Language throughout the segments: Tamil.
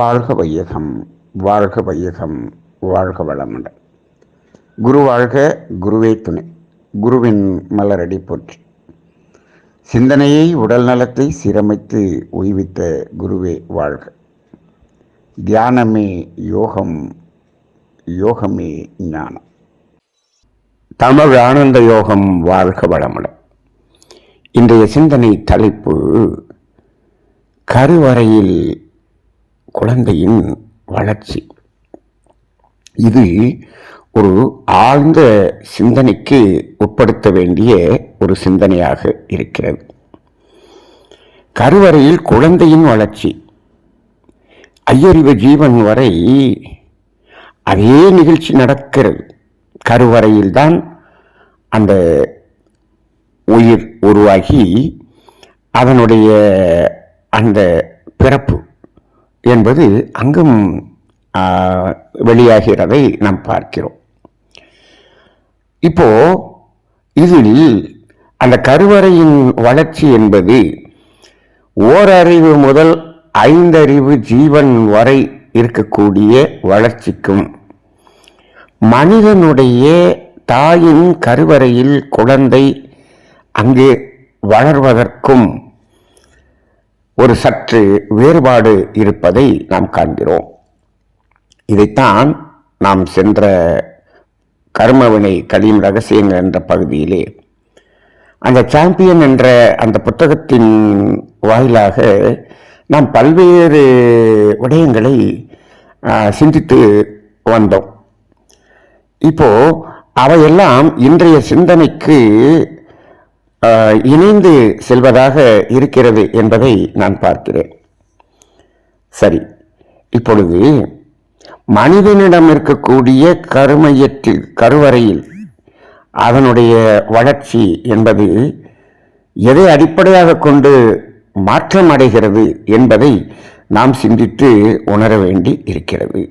வாழ்க வையகம், வாழ்க வையகம், வாழ்க வளமுடன். குரு வாழ்க, குருவே துணை. குருவின் மலரடி போற்றி. சிந்தனையை, உடல் நலத்தை சீரமைத்து உய்வித்த குருவே வாழ்க. தியானமே யோகம், யோகமே ஞானம். தமிழ் ஆனந்த யோகம் வாழ்க வளமுடன். இன்றைய சிந்தனை தலைப்பு கருவறையில் குழந்தையின் வளர்ச்சி. இது ஒரு ஆழ்ந்த சிந்தனைக்கு உட்படுத்த வேண்டிய ஒரு சிந்தனையாக இருக்கிறது. கருவறையில் குழந்தையின் வளர்ச்சி. ஐயறிவு ஜீவன் வரை அதே நிகழ்ச்சி நடக்கிறது. கருவறையில்தான் அந்த உயிர் உருவாகி அதனுடைய அந்த பிறப்பு என்பது அங்கும் வெளியாகிறதை நாம் பார்க்கிறோம். இப்போ இதில் அந்த கருவறையின் வளர்ச்சி என்பது ஓரறிவு முதல் 5 அறிவு ஜீவன் வரை இருக்கக்கூடிய வளர்ச்சிக்கும், மனிதனுடைய தாயின் கருவறையில் குழந்தை அங்கே வளர்வதற்கும் ஒரு சற்று வேறுபாடு இருப்பதை நாம் காண்கிறோம். இதைத்தான் நாம் சென்ற கர்மவினை கலியும் ரகசியங்கள் என்ற பகுதியிலே அந்த சாம்பியன் என்ற அந்த புத்தகத்தின் வாயிலாக நாம் பல்வேறு விடயங்களை சிந்தித்து வந்தோம். இப்போ அவையெல்லாம் இன்றைய சிந்தனைக்கு இணைந்து செல்வதாக இருக்கிறது என்பதை நான் பார்க்கிறேன். சரி, இப்பொழுது மனிதனிடம் இருக்கக்கூடிய கருவறையில் அதனுடைய வளர்ச்சி என்பது எதை அடிப்படையாக கொண்டு மாற்றம் அடைகிறது என்பதை நாம் சிந்தித்து உணர வேண்டி இருக்கிறது.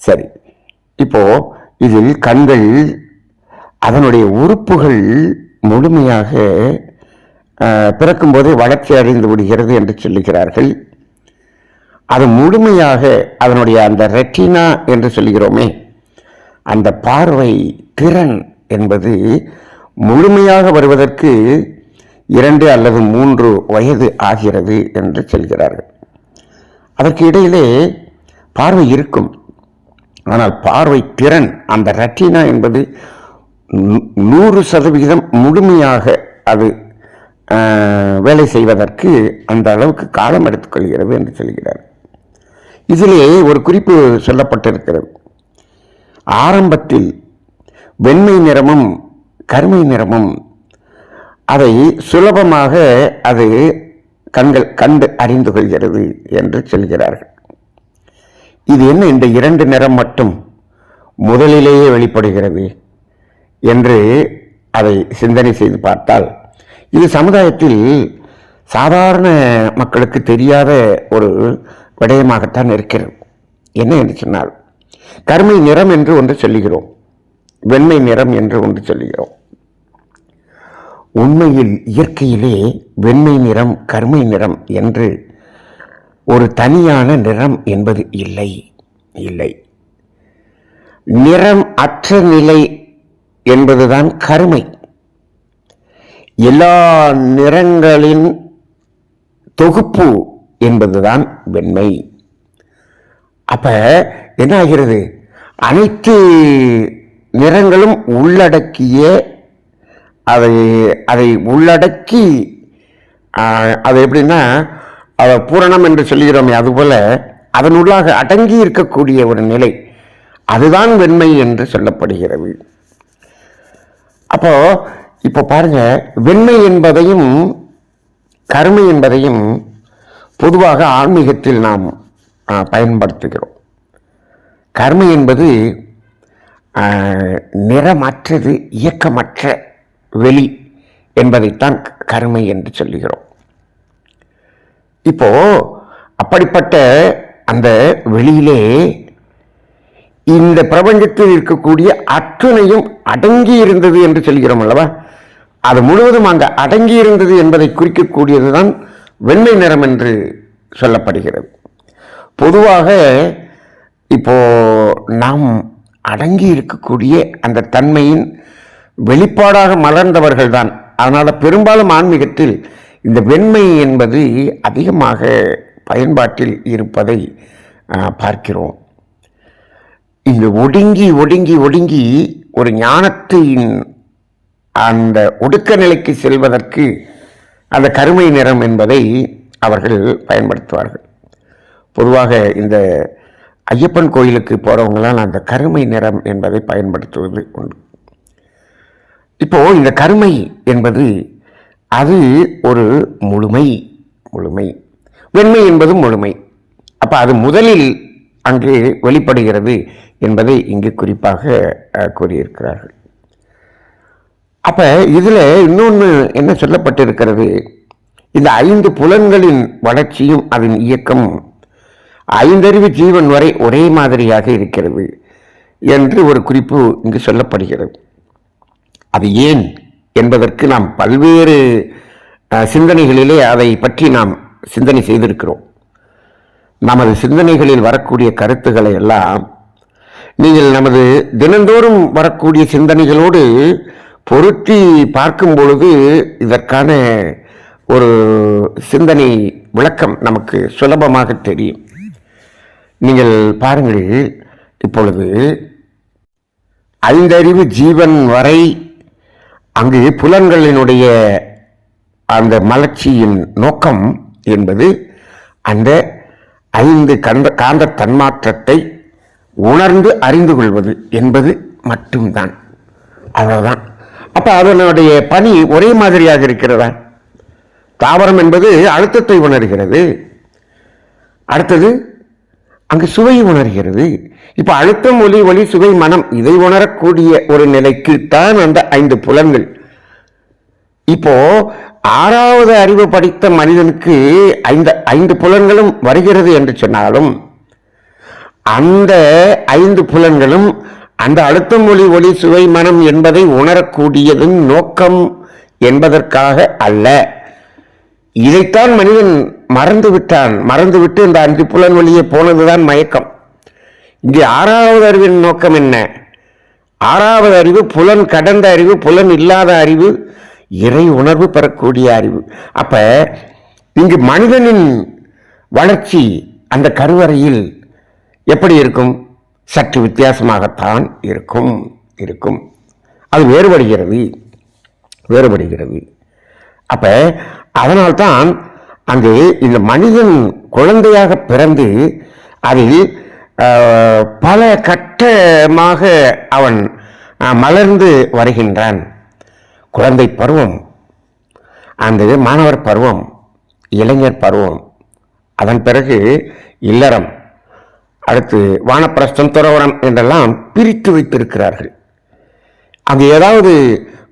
சரி, இப்போ இதில் கண்கள், அதனுடைய உறுப்புகள் முழுமையாக பிறக்கும்போதே வளர்ச்சி அடைந்து விடுகிறது என்று சொல்லுகிறார்கள். அது முழுமையாக அதனுடைய அந்த ரெட்டினா என்று சொல்கிறோமே, அந்த பார்வை திறன் என்பது முழுமையாக வருவதற்கு 2 அல்லது 3 வயது ஆகிறது என்று சொல்கிறார்கள். அதற்கு இடையிலே பார்வை இருக்கும். ஆனால் பார்வை திறன், அந்த ரெட்டினா என்பது 100% முழுமையாக அது வேலை செய்வதற்கு அந்த அளவுக்கு காலம் எடுத்துக்கொள்கிறது என்று சொல்கிறார். இதிலே ஒரு குறிப்பு சொல்லப்பட்டிருக்கிறது. ஆரம்பத்தில் வெண்மை நிறமும் கருமை நிறமும் அதை சுலபமாக அது கண்கள் கண்டு அறிந்து கொள்கிறது என்று சொல்கிறார்கள். இது என்ன, இந்த 2 நிறம் மட்டும் முதலிலேயே வெளிப்படுகிறது என்று அதை சிந்தனை செய்து பார்த்தால், இது சமுதாயத்தில் சாதாரண மக்களுக்கு தெரியாத ஒரு விடயமாகத்தான் இருக்கிறது. என்ன என்று சொன்னால், கருமை நிறம் என்று ஒன்று சொல்லுகிறோம், வெண்மை நிறம் என்று ஒன்று சொல்லுகிறோம். உண்மையில் இயற்கையிலே வெண்மை நிறம், கருமை நிறம் என்று ஒரு தனியான நிறம் என்பது இல்லை. நிறம் அற்ற நிலை என்பதுதான் கருமை. எல்லா நிறங்களின் தொகுப்பு என்பதுதான் வெண்மை. அப்ப என்ன ஆகிறது, அனைத்து நிறங்களும் உள்ளடக்கிய அதை உள்ளடக்கி அது எப்படின்னா பூரணம் என்று சொல்லுகிறோமே, அதுபோல அதனுள்ளாக அடங்கி இருக்கக்கூடிய ஒரு நிலை, அதுதான் வெண்மை என்று சொல்லப்படுகிறது. இப்போ பாருங்க, வெண்மை என்பதையும் கருமை என்பதையும் பொதுவாக ஆன்மீகத்தில் நாம் பயன்படுத்துகிறோம். கருமை என்பது நிறமற்றது, இயக்கமற்ற வெளி என்பதைத்தான் கருமை என்று சொல்லுகிறோம். இப்போ அப்படிப்பட்ட அந்த வெளியிலே இந்த பிரபஞ்சத்தில் இருக்கக்கூடிய அத்துணையும் அடங்கி இருந்தது என்று சொல்கிறோம் அல்லவா, அது முழுவதும் அங்கு அடங்கி இருந்தது என்பதை குறிக்கக்கூடியதுதான் வெண்மை நிறம் என்று சொல்லப்படுகிறது. பொதுவாக இப்போ நாம் அடங்கி இருக்கக்கூடிய அந்த தன்மையின் வெளிப்பாடாக மலர்ந்தவர்கள் தான். அதனால பெரும்பாலும் ஆன்மீகத்தில் இந்த வெண்மை என்பது அதிகமாக பயன்பாட்டில் இருப்பதை பார்க்கிறோம். இந்த ஒடுங்கி ஒடுங்கி ஒடுங்கி ஒரு ஞானத்தின் அந்த ஒடுக்க நிலைக்கு செல்வதற்கு அந்த கருமை நிறம் என்பதை அவர்கள் பயன்படுத்துவார்கள். பொதுவாக இந்த ஐயப்பன் கோயிலுக்கு போறவங்களால் அந்த கருமை நிறம் என்பதை பயன்படுத்துவது உண்டு. இப்போ இந்த கருமை என்பது அது ஒரு முழுமை. வெண்மை என்பது முழுமை. அப்ப அது முதலில் அங்கு வெளிப்படுகிறது என்பதை இங்கு குறிப்பாக கூறியிருக்கிறார்கள். அப்ப இதுல இன்னொன்று என்ன சொல்லப்பட்டிருக்கிறது, இந்த 5 புலன்களின் வளர்ச்சியும் அதன் இயக்கம் 5 ஜீவன் வரை ஒரே மாதிரியாக இருக்கிறது என்று ஒரு குறிப்பு இங்கு சொல்லப்படுகிறது. அது ஏன் என்பதற்கு நாம் பல்வேறு சிந்தனைகளிலே அதை பற்றி நாம் சிந்தனை செய்திருக்கிறோம். நமது சிந்தனைகளில் வரக்கூடிய கருத்துக்களை எல்லாம் நீங்கள் நமது தினந்தோறும் வரக்கூடிய சிந்தனைகளோடு பொருத்தி பார்க்கும் பொழுது இதற்கான ஒரு சிந்தனை விளக்கம் நமக்கு சுலபமாக தெரியும். நீங்கள் பாருங்கள், இப்பொழுது 5 ஜீவன் வரை அங்கு புலன்களினுடைய அந்த மலர்ச்சியின் நோக்கம் என்பது அந்த 5 காந்த தன்மாற்றத்தை உணர்ந்து அறிந்து கொள்வது என்பது மட்டும்தான். அவ்வளவுதான். அப்ப அதனுடைய பணி ஒரே மாதிரியாக இருக்கிறதா? தாவரம் என்பது அழுத்தத்தை உணர்கிறது, அடுத்தது அங்கு சுவை உணர்கிறது. இப்ப அழுத்தம், ஒலி, சுவை, மனம் இதை உணரக்கூடிய ஒரு நிலைக்கு தான் அந்த 5 புலன்கள். இப்போ 6வது அறிவு படித்த மனிதனுக்கு 5 புலன்களும் வருகிறது என்று சொன்னாலும் அந்த 5 புலன்களும் அந்த அழுத்தம், ஒலி, சுவை, மனம் என்பதை உணரக்கூடியதன் நோக்கம் என்பதற்காக அல்ல. இதைத்தான் மனிதன் மறந்துவிட்டு இந்த 5 புலன் வழியே போனதுதான் மயக்கம். இங்கே 6வது அறிவின் நோக்கம் என்ன? 6வது அறிவு புலன் கடந்த அறிவு, புலன் இல்லாத அறிவு, இறை உணர்வு பெறக்கூடிய அறிவு. அப்ப இங்கு மனிதனின் வளர்ச்சி அந்த கருவறையில் எப்படி இருக்கும்? சற்று வித்தியாசமாகத்தான் இருக்கும். அது வேறுபடுகிறது. அப்ப அதனால்தான் அங்கு இந்த மனிதன் குழந்தையாக பிறந்து அதில் பல கட்டமாக அவன் மலர்ந்து வருகின்றான். குழந்தை பருவம், அந்த மாணவர் பருவம், இளைஞர் பருவம், அதன் பிறகு இல்லறம், அடுத்து வானப்பிரஸ்தம், துறவரம் என்றெல்லாம் பிரித்து வைத்திருக்கிறார்கள். அங்கு ஏதாவது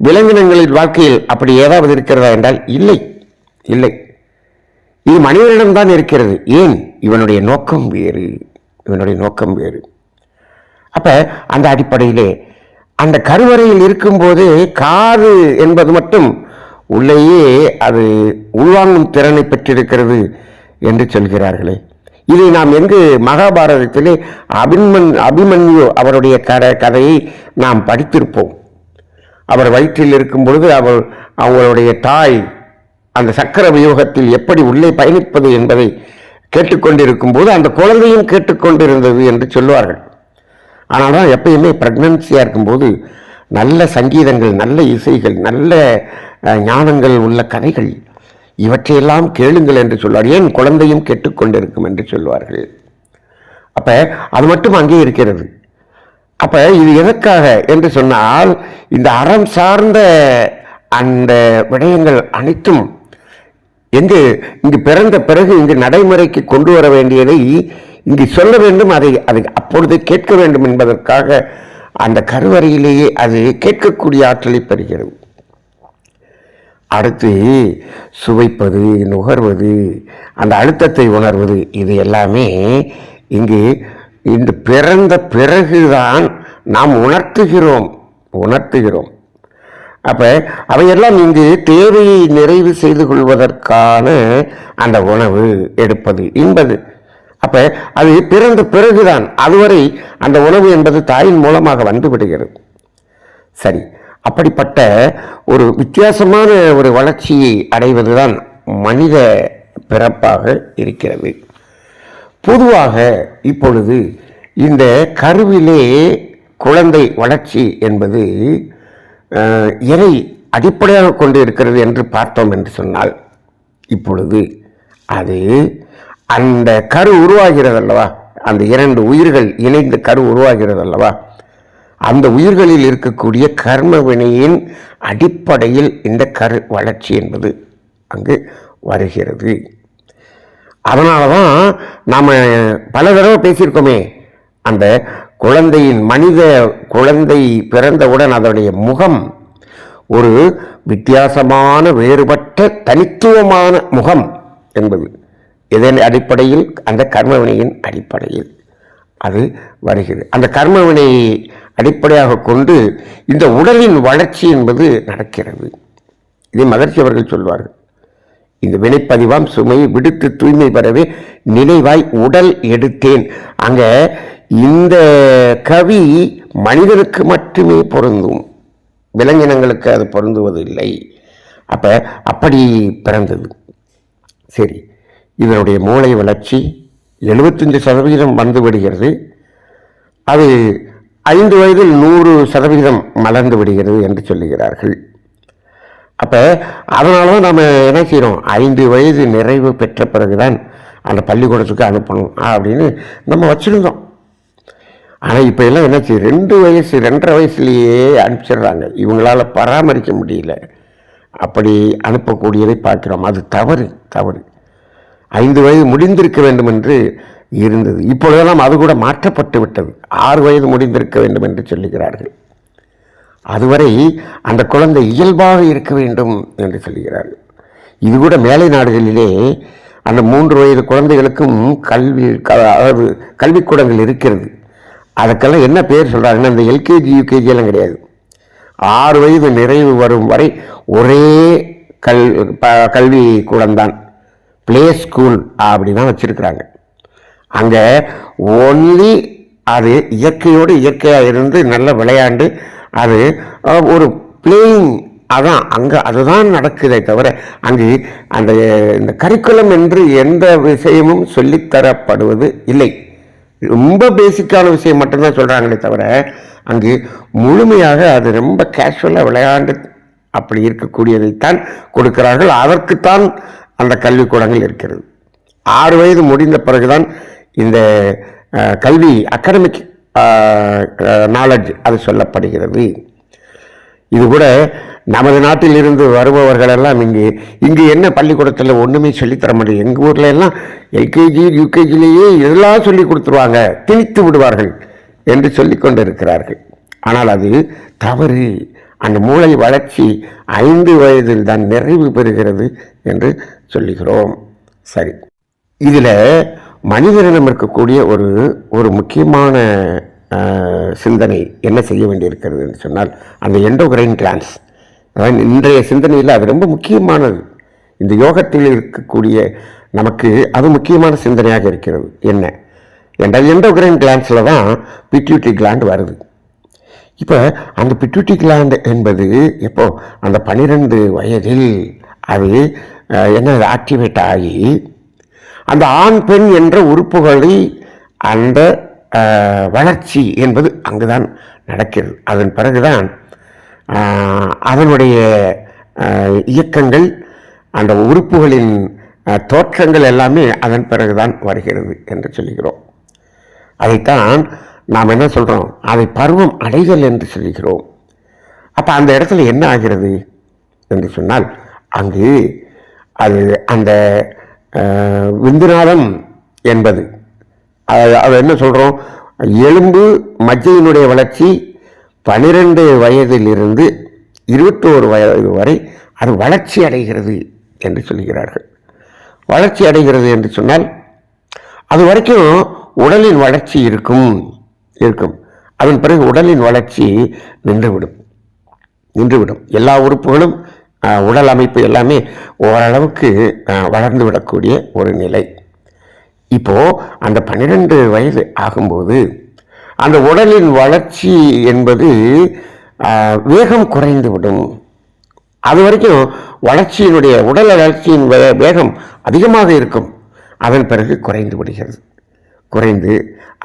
விலங்கினங்களின் வாழ்க்கையில் அப்படி ஏதாவது இருக்கிறதா என்றால் இல்லை. இது மனிதனிடம்தான் இருக்கிறது. ஏன்? இவனுடைய நோக்கம் வேறு. அப்ப அந்த அடிப்படையிலே அந்த கருவறையில் இருக்கும்போது காது என்பது மட்டும் உள்ளேயே அது உள்வாங்கும் திறனை பெற்றிருக்கிறது என்று சொல்கிறார்களே. இதை நாம் எங்கு மகாபாரதத்திலே அபிமன்யு அவருடைய கதையை நாம் படித்திருப்போம். அவர் வயிற்றில் இருக்கும் பொழுது அவங்களுடைய தாய் அந்த சக்கர வியூகத்தில் எப்படி உள்ளே பயணிப்பது என்பதை கேட்டுக்கொண்டிருக்கும் போது அந்த குழந்தையும் கேட்டுக்கொண்டிருந்தது என்று சொல்லுவார்கள். ஆனால் தான் எப்பயுமே பிரெக்னன்சியா இருக்கும்போது நல்ல சங்கீதங்கள், நல்ல இசைகள், நல்ல ஞானங்கள் உள்ள கதைகள் இவற்றையெல்லாம் கேளுங்கள் என்று சொல்வார். ஏன்? குழந்தையும் கேட்டுக்கொண்டிருக்கும் என்று சொல்வார்கள். அப்ப அது மட்டும் அங்கே இருக்கிறது. அப்ப இது எதற்காக என்று சொன்னால், இந்த அறம் சார்ந்த அந்த விடயங்கள் அனைத்தும் இங்கு பிறந்த பிறகு இங்கு நடைமுறைக்கு கொண்டு வர வேண்டியதை இங்கு சொல்ல வேண்டும், அதை அப்பொழுது கேட்க வேண்டும் என்பதற்காக அந்த கருவறையிலேயே அது கேட்கக்கூடிய ஆற்றலை பெறுகிறது. அடுத்து சுவைப்பது, நுகர்வது, அந்த அழுத்தத்தை உணர்வது, இது எல்லாமே இங்கு இந்த பிறந்த பிறகுதான் நாம் உணர்த்துகிறோம். அப்ப அவையெல்லாம் இங்கு தேவையை நிறைவு செய்து கொள்வதற்கான அந்த உணவு எடுப்பது என்பது அப்ப அது பிறந்த பிறகுதான் அதுவரை அந்த உணவு என்பது தாயின் மூலமாக வந்து விடுகிறது. சரி, அப்படிப்பட்ட ஒரு வித்தியாசமான ஒரு வளர்ச்சியை அடைவதுதான் மனித பிறப்பாக இருக்கிறது. பொதுவாக இப்பொழுது இந்த கருவிலே குழந்தை வளர்ச்சி என்பது எதை அடிப்படையாக கொண்டு இருக்கிறது என்று பார்த்தோம் என்று சொன்னால், இப்பொழுது அது அந்த கரு உருவாகிறது அல்லவா, அந்த 2 உயிர்கள் இணைந்து கரு உருவாகிறது அல்லவா, அந்த உயிர்களில் இருக்கக்கூடிய கர்ம வினையின் அடிப்படையில் இந்த கரு வளர்ச்சி என்பது அங்கு வருகிறது. அதனால தான் நாம் பல தடவை பேசியிருக்கோமே, அந்த குழந்தையின் மனித குழந்தை பிறந்தவுடன் அதனுடைய முகம் ஒரு வித்தியாசமான வேறுபட்ட தனித்துவமான முகம் என்பது இதன் அடிப்படையில், அந்த கர்மவினையின் அடிப்படையில் அது வருகிறது. அந்த கர்மவினையை அடிப்படையாக கொண்டு இந்த உடலின் வளர்ச்சி என்பது நடக்கிறது. இதை மகர்ஷி அவர்கள் சொல்வார்கள், இந்த வினைப்பதிவாம் சுமையை விடுத்து தூய்மை பெறவே நினைவாய் உடல் எடுத்தேன். அங்க இந்த கவி மனிதனுக்கு மட்டுமே பொருந்தும், விலங்கினங்களுக்கு அது பொருந்துவதில்லை. அப்படி பிறந்தது. சரி, இதனுடைய மூளை வளர்ச்சி 75% வந்து விடுகிறது. அது 5 வயதில் 100% மலர்ந்து விடுகிறது என்று சொல்லுகிறார்கள். அதனால தான் நம்ம என்ன செய்கிறோம், 5 வயது நிறைவு பெற்ற பிறகுதான் அந்த பள்ளிக்கூடத்துக்கு அனுப்பணும் அப்படின்னு நம்ம வச்சுருந்தோம். ஆனால் இப்போ எல்லாம் என்னாச்சு, 2 வயசு 2.5 வயசுலேயே அனுப்பிச்சிடுறாங்க. இவங்களால் பராமரிக்க முடியல, அப்படி அனுப்பக்கூடியதை பார்க்கிறோம். அது தவறு. 5 வயது முடிந்திருக்க வேண்டும் என்று இருந்தது. இப்பொழுதெல்லாம் அது கூட மாற்றப்பட்டு விட்டது. 6 வயது முடிந்திருக்க வேண்டும் என்று சொல்லுகிறார்கள். அதுவரை அந்த குழந்தை இயல்பாக இருக்க வேண்டும் என்று சொல்கிறார்கள். இது கூட மேலை நாடுகளிலே அந்த 3 வயது குழந்தைகளுக்கும் அதாவது கல்விக்கூடங்கள் இருக்கிறது. அதுக்கெல்லாம் என்ன பேர் சொல்கிறாங்கன்னா, இந்த எல்கேஜி யூகேஜி எல்லாம் கிடையாது. 6 வயது நிறைவு வரும் வரை ஒரே கல்வி கூடம்தான், பிளே ஸ்கூல் அப்படி தான் வச்சுருக்கிறாங்க. அங்கே ஒன்லி அது இயற்கையோடு இயற்கையாக இருந்து நல்ல விளையாண்டு அது ஒரு பிளேயிங், அதான் அங்கே அதுதான் நடக்குதே தவிர அங்கு இந்த கரிக்குலம் என்று எந்த விஷயமும் சொல்லித்தரப்படுவது இல்லை. ரொம்ப பேசிக்கான விஷயம் மட்டும்தான் சொல்கிறாங்களே தவிர அங்கு முழுமையாக அது ரொம்ப கேஷுவலாக விளையாண்டு அப்படி இருக்கக்கூடியதைத்தான் கொடுக்கிறார்கள். அதற்குத்தான் அந்த கல்விக்கூடங்கள் இருக்கிறது. 6 வயது முடிந்த பிறகுதான் இந்த கல்வி அகாடமிக் நாலேஜ் அது சொல்லப்படுகிறது. இது கூட நமது நாட்டில் இருந்து வருபவர்கள் எல்லாம் இங்கு என்ன பள்ளிக்கூடத்தில் ஒன்றுமே சொல்லித்தர முடியும். எங்கள் ஊரில் எல்லாம் எல்கேஜி யூகேஜிலேயே இதெல்லாம் சொல்லி கொடுத்துருவாங்க, திணித்து விடுவார்கள் என்று சொல்லி கொண்டு இருக்கிறார்கள். ஆனால் அது தவறு. அந்த மூளை வளர்ச்சி 5 வயதில் தான் நிறைவு பெறுகிறது என்று சொல்லுகிறோம். சரி, இதில் மனிதனிடம் இருக்கக்கூடிய ஒரு முக்கியமான சிந்தனை என்ன செய்ய வேண்டியிருக்கிறது என்று சொன்னால், அந்த எண்டோகிரைன் கிளான்ஸ். அதாவது இன்றைய சிந்தனையில் அது ரொம்ப முக்கியமானது. இந்த யோகத்தில் இருக்கக்கூடிய நமக்கு அது முக்கியமான சிந்தனையாக இருக்கிறது. என்ன என்றால், எண்டோகிரைன் கிளான்ஸில் தான் பிட்யூட்டரி கிளாண்ட் வருது. இப்போ அந்த பிட்யூட்டரி கிளாண்ட் என்பது எப்போ அந்த 12 வயதில் அது என்ன ஆக்டிவேட் ஆகி அந்த ஆண் பெண் என்ற உறுப்புகளை அந்த வளர்ச்சி என்பது அங்குதான் நடக்கிறது. அதன் பிறகுதான் அதனுடைய இயக்கங்கள், அந்த உறுப்புகளின் தோற்றங்கள் எல்லாமே அதன் பிறகுதான் வருகிறது என்று சொல்லுகிறோம். அதைத்தான் நாம் என்ன சொல்கிறோம், அதை பருவம் அடைதல் என்று சொல்லுகிறோம். அப்போ அந்த இடத்துல என்ன ஆகிறது என்று சொன்னால், அங்கு அது அந்த விந்துநாதம் என்பது அது என்ன சொல்கிறோம், எலும்பு மஜ்ஜையினுடைய வளர்ச்சி 12 வயதிலிருந்து 21 வயது வரை அது வளர்ச்சி அடைகிறது என்று சொல்கிறார்கள். வளர்ச்சி அடைகிறது என்று சொன்னால் அது வரைக்கும் உடலின் வளர்ச்சி இருக்கும். அதன் பிறகு உடலின் வளர்ச்சி நின்றுவிடும். எல்லா உறுப்புகளும் உடல் அமைப்பு எல்லாமே ஓரளவுக்கு வளர்ந்து விடக்கூடிய ஒரு நிலை. இப்போ அந்த 12 வயது ஆகும்போது அந்த உடலின் வளர்ச்சி என்பது வேகம் குறைந்துவிடும். அது வரைக்கும் வளர்ச்சியினுடைய உடல் வளர்ச்சியின் வேகம் அதிகமாக இருக்கும். அதன் பிறகு குறைந்து விடுகிறது. குறைந்து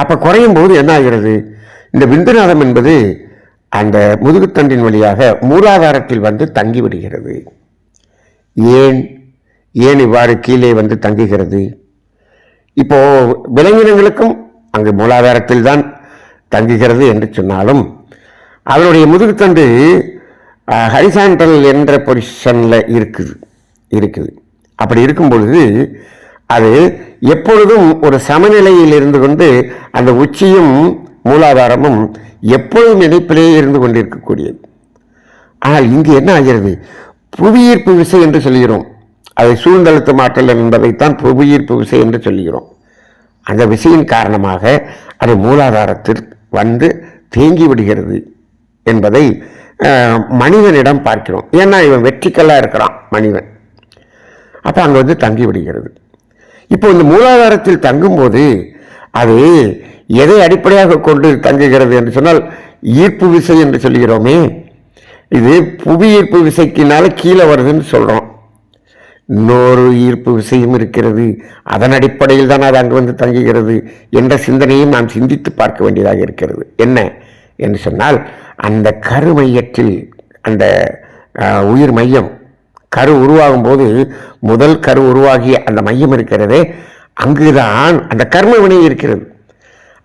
அப்போ குறையும் போது என்ன ஆகிறது? இந்த விந்துநாதம் என்பது அந்த முதுகுத்தண்டின் வழியாக மூலாதாரத்தில் வந்து தங்கிவிடுகிறது. ஏன் ஏன் இவ்வாறு கீழே வந்து தங்குகிறது? இப்போ விலங்கினங்களுக்கும் அங்கு மூலாதாரத்தில் தான் தங்குகிறது என்று சொன்னாலும் அதனுடைய முதுகுத்தண்டு ஹரிசாண்டல் என்ற பொசிஷனில் இருக்குது. அப்படி இருக்கும் பொழுது அது எப்பொழுதும் ஒரு சமநிலையில் இருந்து கொண்டு அந்த உச்சியும் மூலாதாரமும் எப்பொழுதும் இணைப்பிலேயே இருந்து கொண்டிருக்கக்கூடியது. ஆனால் இங்கு என்ன ஆகிறது? புவியீர்ப்பு விசை என்று சொல்கிறோம். அதை சூழ்ந்தழுத்த மாற்றல் என்பதைத்தான் புவியீர்ப்பு விசை என்று சொல்கிறோம். அந்த விசையின் காரணமாக அது மூலாதாரத்தில் வந்து தேங்கி விடுகிறது என்பதை மனிதனிடம் பார்க்கிறோம். ஏன்னா இவன் வெற்றிக்கல்லாக இருக்கிறான் மனிதன். அப்போ அங்கே வந்து தங்கி விடுகிறது. இப்போ இந்த மூலாதாரத்தில் தங்கும்போது அது எதை அடிப்படையாக கொண்டு தங்குகிறது என்று சொன்னால் ஈர்ப்பு விசை என்று சொல்கிறோமே, இது புவி ஈர்ப்பு விசைக்குனால கீழே வருதுன்னு சொல்கிறோம். இன்னொரு ஈர்ப்பு விசையும் இருக்கிறது, அதன் அடிப்படையில் தான் அது அங்கு வந்து தங்குகிறது என்ற சிந்தனையும் நாம் சிந்தித்து பார்க்க வேண்டியதாக இருக்கிறது. என்ன என்று சொன்னால் அந்த கரு மையத்தில் அந்த உயிர் மையம் கரு உருவாகும் போது முதல் கரு உருவாகிய அந்த மையம் இருக்கிறதே, அங்குதான் அந்த கர்ம வினை இருக்கிறது.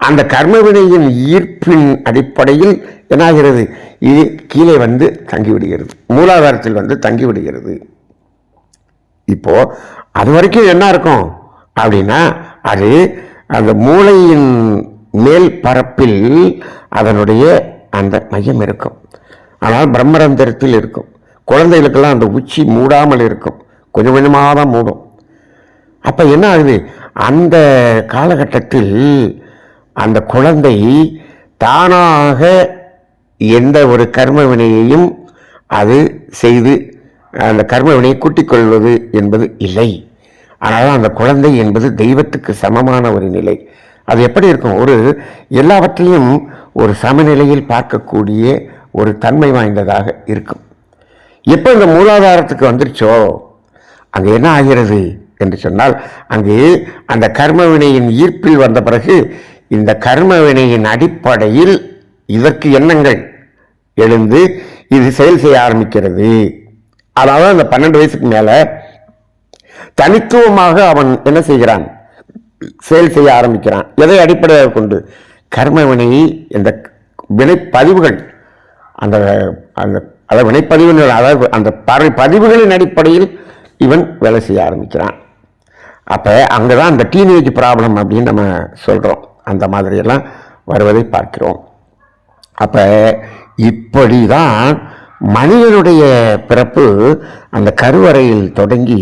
அந்த கர்ம வினையின் ஈர்ப்பின் அடிப்படையில் என்னாகிறது? இது கீழே வந்து தங்கிவிடுகிறது, மூலாதாரத்தில் வந்து தங்கிவிடுகிறது. இப்போ அது வரைக்கும் என்ன இருக்கும் அப்படின்னா அது அந்த மூளையின் மேல் பரப்பில் அதனுடைய அந்த மையம் இருக்கும். ஆனால் பிரம்மரந்திரத்தில் இருக்கும். குழந்தைகளுக்கெல்லாம் அந்த உச்சி மூடாமல் இருக்கும், கொஞ்சம் கொஞ்சமாக தான் மூடும். அப்போ என்ன ஆகுது? அந்த காலகட்டத்தில் அந்த குழந்தை தானாக எந்த ஒரு கர்ம வினையையும் அது செய்து அந்த கர்ம வினையை கூட்டிக் கொள்வது என்பது இல்லை. ஆனால் அந்த குழந்தை என்பது தெய்வத்துக்கு சமமான ஒரு நிலை. அது எப்படி இருக்கும்? ஒரு எல்லாவற்றையும் ஒரு சமநிலையில் பார்க்கக்கூடிய ஒரு தன்மை வாய்ந்ததாக இருக்கும். எப்போ இந்த மூலாதாரத்துக்கு வந்துருச்சோ அங்கே என்ன ஆகிறது என்று சொன்னால் அங்கு அந்த கர்ம வினையின் ஈர்ப்பில் வந்த பிறகு இந்த கர்ம வினையின் அடிப்படையில் இதற்கு எண்ணங்கள் எழுந்து இது செயல் செய்ய ஆரம்பிக்கிறது. அதாவது அந்த 12 வயசுக்கு மேல தனித்துவமாக அவன் என்ன செய்கிறான்? செயல் செய்ய ஆரம்பிக்கிறான். எதை அடிப்படையாக கொண்டு? கர்ம வினையை இந்த வினைப்பதிவுகள் அந்த அந்த வினைப்பதிவுகள், அதாவது அந்த பதிவுகளின் அடிப்படையில் இவன் வேலை செய்ய ஆரம்பிக்கிறான். அப்போ அங்கே தான் அந்த டீனேஜ் ப்ராப்ளம் அப்படின்னு நம்ம சொல்கிறோம். அந்த மாதிரியெல்லாம் வருவதை பார்க்கிறோம். அப்போ இப்படி தான் மனிதனுடைய பிறப்பு அந்த கருவறையில் தொடங்கி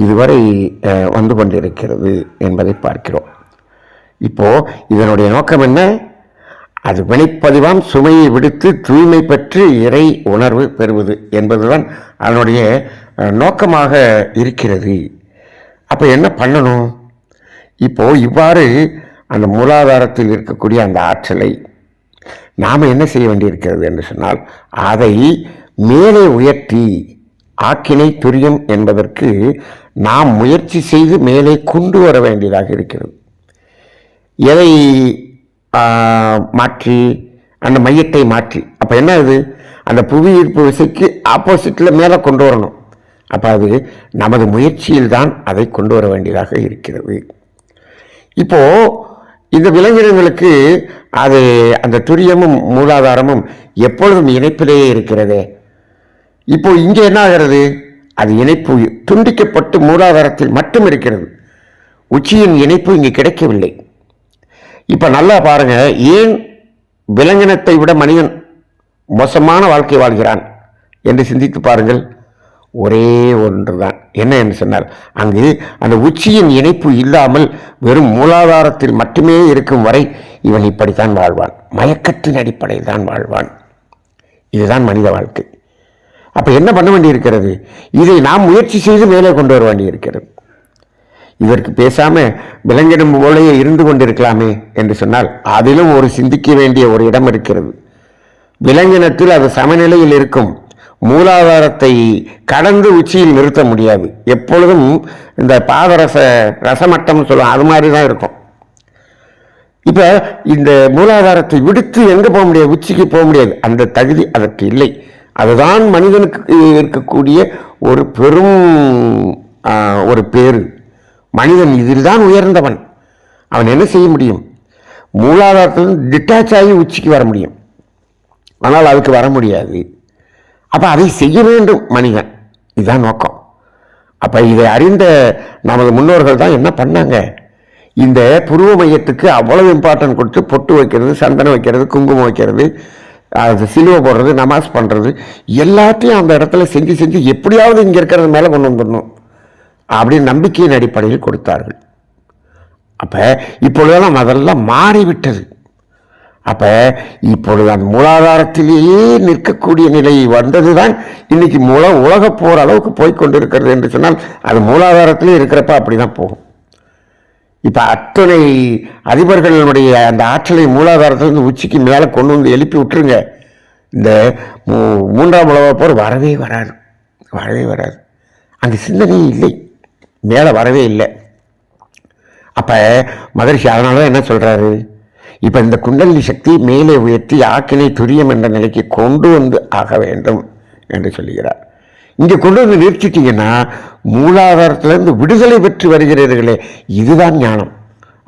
இதுவரை வந்து கொண்டிருக்கிறது என்பதை பார்க்கிறோம். இப்போ இதனுடைய நோக்கம் என்ன? அது வினைப்பதிவாம் சுமையை விடுத்து தூய்மை பெற்று இறை உணர்வு பெறுவது என்பதுதான் அதனுடைய நோக்கமாக இருக்கிறது. அப்போ என்ன பண்ணணும்? இப்போ இவ்வாறு அந்த மூலாதாரத்தில் இருக்கக்கூடிய அந்த ஆற்றலை நாம் என்ன செய்ய வேண்டியிருக்கிறது என்று சொன்னால் அதை மேலே உயர்த்தி ஆக்கினை துரியம் என்பதற்கு நாம் முயற்சி செய்து மேலே கொண்டு வர வேண்டியதாக இருக்கிறது. எதை மாற்றி? அந்த மையத்தை மாற்றி. அப்போ என்ன இது? அந்த புவி ஈர்ப்பு விசைக்கு ஆப்போசிட்டில் மேலே கொண்டு வரணும். அப்போ அது நமது முயற்சியில் தான் அதை கொண்டு வர வேண்டியதாக இருக்கிறது. இப்போது இந்த விலங்கினங்களுக்கு அது அந்த துரியமும் மூலாதாரமும் எப்பொழுதும் இணைப்பிலேயே இருக்கிறதே. இப்போ இங்கே என்ன ஆகிறது? அது இணைப்பு துண்டிக்கப்பட்டு மூலாதாரத்தில் மட்டும் இருக்கிறது. உச்சியின் இணைப்பு இங்கே கிடைக்கவில்லை. இப்போ நல்லா பாருங்க, ஏன் விலங்கினத்தை விட மனிதன் மோசமான வாழ்க்கை வாழ்கிறான் என்று சிந்தித்து பாருங்கள். ஒரே ஒன்று தான். என்ன என்று சொன்னால் அங்கு அந்த உச்சியின் இணைப்பு இல்லாமல் வெறும் மூலாதாரத்தில் மட்டுமே இருக்கும் வரை இவன் இப்படித்தான் வாழ்வான். மயக்கத்தின் அடிப்படையில் தான் வாழ்வான். இதுதான் மனித வாழ்க்கை. அப்போ என்ன பண்ண வேண்டியிருக்கிறது? இதை நாம் முயற்சி செய்து மேலே கொண்டு வர வேண்டியிருக்கிறது. இதற்கு பேசாம விலங்கினம் போலயே இருந்து கொண்டிருக்கலாமே என்று சொன்னால் அதிலும் ஒரு சிந்திக்க வேண்டிய ஒரு இடம் இருக்கிறது. விலங்கினத்தில் அது சமநிலையில் இருக்கும். மூலாதாரத்தை கடந்து உச்சியில் நிறுத்த முடியாது. எப்பொழுதும் இந்த பாதரச ரசமட்டம் சொல்லுவோம், அது மாதிரி தான் இருக்கும். இப்ப இந்த மூலாதாரத்தை விடுத்து எங்க போக முடியாது, உச்சிக்கு போக முடியாது. அந்த தகுதி அதற்கு இல்லை. அதுதான் மனிதனுக்கு இருக்கக்கூடிய ஒரு பெரும் ஒரு பேரு. மனிதன் இதில் தான் உயர்ந்தவன். அவன் என்ன செய்ய முடியும்? மூலாதாரத்திலிருந்து டிட்டாச் ஆகி உச்சிக்கு வர முடியும், ஆனால் அதுக்கு வர முடியாது. அப்ப அதை செய்ய வேண்டும் மனிதன். இதுதான் நோக்கம். அப்ப இதை அறிந்த நமது முன்னோர்கள் தான் என்ன பண்ணாங்க, இந்த புருவ மையத்துக்கு அவ்வளவு இம்பார்ட்டன்ட் கொடுத்து பொட்டு வைக்கிறது, சந்தனம் வைக்கிறது, குங்குமம் வைக்கிறது, அது சிலுவை போடுறது, நமாஸ் பண்றது, எல்லாத்தையும் அந்த இடத்துல செஞ்சு செஞ்சு எப்படியாவது இங்க இருக்கிறது மேல கொண்டு வந்துடணும் அப்படின்னு நம்பிக்கையின் அடிப்படையில் கொடுத்தார்கள். அப்ப இப்பொழுதெல்லாம் அதெல்லாம் மாறிவிட்டது. அப்ப இப்பொழுது அந்த மூலாதாரத்திலேயே நிற்கக்கூடிய நிலை வந்ததுதான் இன்னைக்கு உலக போற அளவுக்கு போய்கொண்டிருக்கிறது என்று சொன்னால் அது மூலாதாரத்திலே இருக்கிறப்ப அப்படிதான் போகும். இப்ப அத்தனை அதிபர்களுடைய அந்த ஆற்றலை மூலாதாரத்திலிருந்து உச்சிக்கு மேல கொண்டு வந்து எழுப்பி விட்டுருங்க, இந்த மூன்றாம் உலக போர் வரவே வராது, வரவே வராது. அந்த சிந்தனையே இல்லை, மேல வரவே இல்லை. அப்ப மகரிஷி அதனாலதான் என்ன சொல்றாரு, இப்ப இந்த குண்டலினி சக்தி மேலே உயர்த்தி ஆக்கினை துரியம் என்ற நிலைக்கு கொண்டு வந்து ஆக வேண்டும் என்று சொல்லுகிறார். இங்க கொண்டு வந்து நிறுத்திட்டீங்கன்னா மூலாதாரத்திலிருந்து விடுதலை பெற்று வருகிறீர்களே, இதுதான் ஞானம்.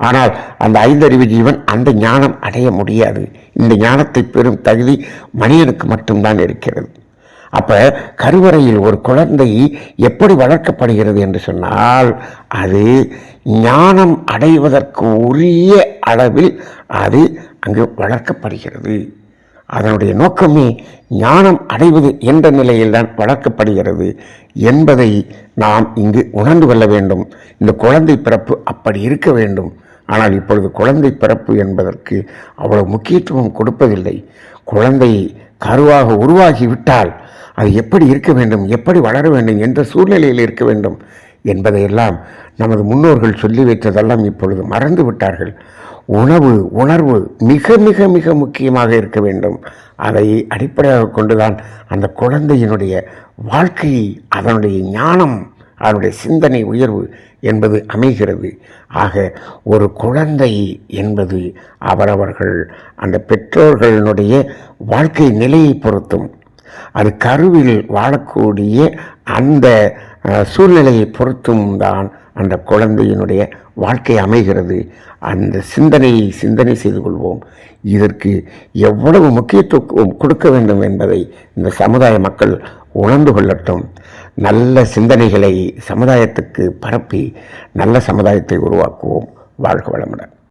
ஆனால் அந்த ஐந்தறிவு ஜீவன் அந்த ஞானம் அடைய முடியாது. இந்த ஞானத்தை பெறும் தகுதி மனிதனுக்கு மட்டும்தான் இருக்கிறது. அப்ப கருவறையில் ஒரு குழந்தை எப்படி வளர்க்கப்படுகிறது என்று சொன்னால் அது ஞானம் அடைவதற்கு உரிய அளவில் அது அங்கு வளர்க்கப்படுகிறது. அதனுடைய நோக்கமே ஞானம் அடைவது என்ற நிலையில் தான் வளர்க்கப்படுகிறது என்பதை நாம் இங்கு உணர்ந்து கொள்ள வேண்டும். இந்த குழந்தை பிறப்பு அப்படி இருக்க வேண்டும். ஆனால் இப்பொழுது குழந்தை பிறப்பு என்பதற்கு அவ்வளவு முக்கியத்துவம் கொடுப்பதில்லை. குழந்தை கருவாக உருவாகிவிட்டால் அது எப்படி இருக்க வேண்டும், எப்படி வளர வேண்டும், என்ற சூழ்நிலையில் இருக்க வேண்டும் என்பதையெல்லாம் நமது முன்னோர்கள் சொல்லி வைத்ததெல்லாம் இப்பொழுது மறந்து விட்டார்கள். உணவு, உணர்வு மிக மிக மிக முக்கியமாக இருக்க வேண்டும். அதை அடிப்படையாக கொண்டுதான் அந்த குழந்தையினுடைய வாழ்க்கை, அதனுடைய ஞானம், அதனுடைய சிந்தனை உயர்வு என்பது அமைகிறது. ஆக ஒரு குழந்தை என்பது அவரவர்கள் அந்த பெற்றோர்களுடைய வாழ்க்கை நிலையை பொறுத்தும், அது கருவில் வாழக்கூடிய அந்த சூழ்நிலையை பொறுத்தும் தான் அந்த குழந்தையினுடைய வாழ்க்கை அமைகிறது. அந்த சிந்தனை செய்து கொள்வோம். இதற்கு எவ்வளவு முக்கியத்துவம் கொடுக்க வேண்டும் என்பதை இந்த சமுதாய மக்கள் உணர்ந்து கொள்ளட்டும். நல்ல சிந்தனைகளை சமுதாயத்துக்கு பரப்பி நல்ல சமுதாயத்தை உருவாக்குவோம். வாழ்க வளமுடன்.